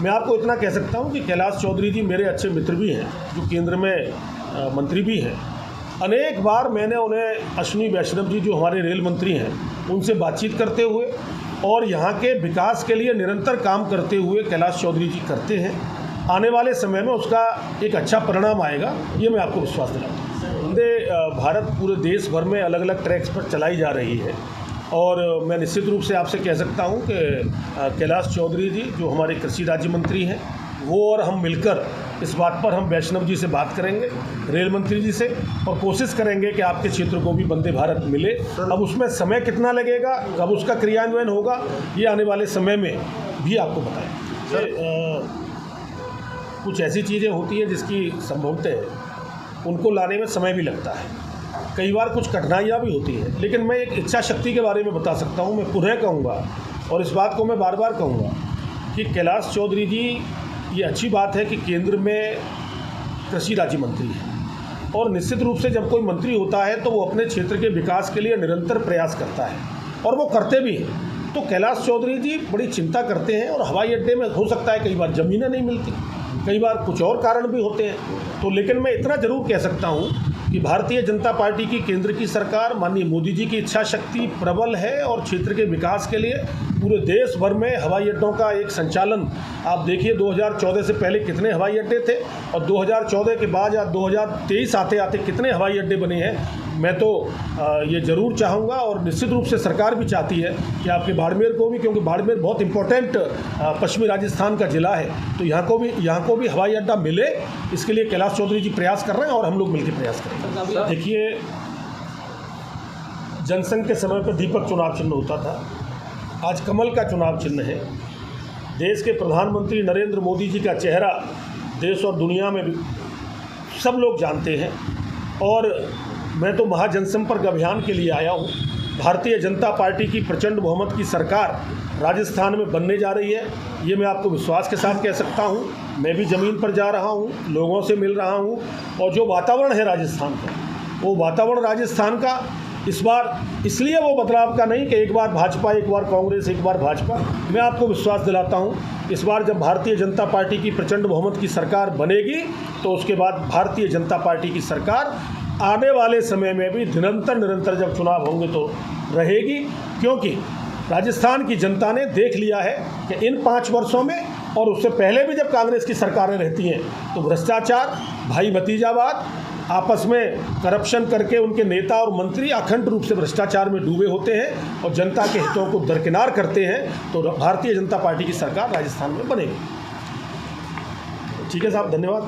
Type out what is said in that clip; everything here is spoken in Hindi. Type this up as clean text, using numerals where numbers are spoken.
मैं आपको इतना कह सकता हूं कि कैलाश चौधरी जी मेरे अच्छे मित्र भी हैं, जो केंद्र में मंत्री भी हैं। अनेक बार मैंने उन्हें अश्विनी वैष्णव जी जो हमारे रेल मंत्री हैं उनसे बातचीत करते हुए और यहाँ के विकास के लिए निरंतर काम करते हुए कैलाश चौधरी जी करते हैं। आने वाले समय में उसका एक अच्छा परिणाम आएगा, ये मैं आपको विश्वास दिलाता हूँ। वंदे भारत पूरे देश भर में अलग अलग ट्रैक्स पर चलाई जा रही है और मैं निश्चित रूप से आपसे कह सकता हूँ कि कैलाश चौधरी जी जो हमारे कृषि राज्य मंत्री हैं वो और हम मिलकर इस बात पर हम वैष्णव जी से बात करेंगे, रेल मंत्री जी से, और कोशिश करेंगे कि आपके क्षेत्र को भी वंदे भारत मिले। अब उसमें समय कितना लगेगा, कब उसका क्रियान्वयन होगा, ये आने वाले समय में भी आपको बताएं। कुछ ऐसी चीज़ें होती हैं जिसकी संभवतः उनको लाने में समय भी लगता है, कई बार कुछ कठिनाइयाँ भी होती हैं, लेकिन मैं एक इच्छा शक्ति के बारे में बता सकता हूँ। मैं पुनः कहूँगा और इस बात को मैं बार बार कहूँगा कि कैलाश चौधरी जी, ये अच्छी बात है कि केंद्र में कृषि राज्य मंत्री है और निश्चित रूप से जब कोई मंत्री होता है तो वो अपने क्षेत्र के विकास के लिए निरंतर प्रयास करता है और वो करते भी हैं। तो कैलाश चौधरी जी बड़ी चिंता करते हैं और हवाई अड्डे में हो सकता है कई बार ज़मीनें नहीं मिलती, कई बार कुछ और कारण भी होते हैं। तो लेकिन मैं इतना ज़रूर कह सकता हूँ कि भारतीय जनता पार्टी की केंद्र की सरकार, माननीय मोदी जी की इच्छा शक्ति प्रबल है और क्षेत्र के विकास के लिए पूरे देश भर में हवाई अड्डों का एक संचालन, आप देखिए 2014 से पहले कितने हवाई अड्डे थे और 2014 के बाद या 2023 आते आते कितने हवाई अड्डे बने हैं। मैं तो ये ज़रूर चाहूँगा और निश्चित रूप से सरकार भी चाहती है कि आपके बाड़मेर को भी, क्योंकि बाड़मेर बहुत इम्पोर्टेंट पश्चिमी राजस्थान का ज़िला है, तो यहाँ को भी हवाई अड्डा मिले, इसके लिए कैलाश चौधरी जी प्रयास कर रहे हैं और हम लोग मिलकर प्रयास करेंगे। देखिए, जनसंघ के समय पर दीपक चुनाव चिन्ह होता था, आज कमल का चुनाव चिन्ह है। देश के प्रधानमंत्री नरेंद्र मोदी जी का चेहरा देश और दुनिया में सब लोग जानते हैं और मैं तो महाजनसंपर्क अभियान के लिए आया हूँ। भारतीय जनता पार्टी की प्रचंड बहुमत की सरकार राजस्थान में बनने जा रही है, ये मैं आपको विश्वास के साथ कह सकता हूँ। मैं भी ज़मीन पर जा रहा हूँ, लोगों से मिल रहा हूँ और जो वातावरण है राजस्थान का, वो वातावरण राजस्थान का इस बार इसलिए वो बदलाव का नहीं कि एक बार भाजपा, एक बार कांग्रेस, एक बार भाजपा। मैं आपको विश्वास दिलाता हूँ, इस बार जब भारतीय जनता पार्टी की प्रचंड बहुमत की सरकार बनेगी तो उसके बाद भारतीय जनता पार्टी की सरकार आने वाले समय में भी निरंतर जब चुनाव होंगे तो रहेगी, क्योंकि राजस्थान की जनता ने देख लिया है कि इन 5 वर्षों में और उससे पहले भी जब कांग्रेस की सरकारें रहती हैं तो भ्रष्टाचार, भाई भतीजावाद, आपस में करप्शन करके उनके नेता और मंत्री अखंड रूप से भ्रष्टाचार में डूबे होते हैं और जनता के हितों को दरकिनार करते हैं। तो भारतीय जनता पार्टी की सरकार राजस्थान में बनेगी। ठीक है साहब, धन्यवाद।